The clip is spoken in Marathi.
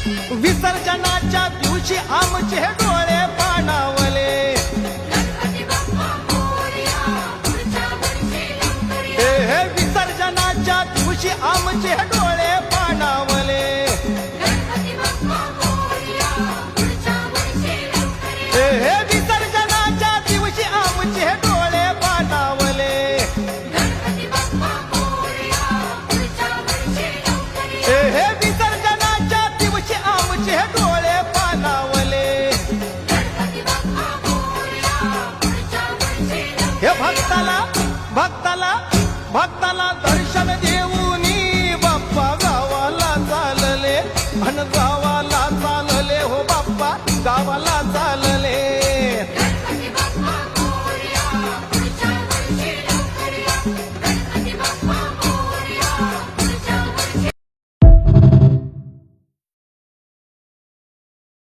विसर्जनाच्या दिवशी आमचे डोळे पाणावले, हे विसर्जनाच्या दिवशी आमचे डोळे पाणावले, हे विसर्जनाच्या दिवशी आमचे डोळे पाणावले, हे विसर्जनाच्या दिवशी आमचे डोळे पाणावले, हे भक्ताला दर्शन देऊनी बाप्पा गावाला चालले, अन गावा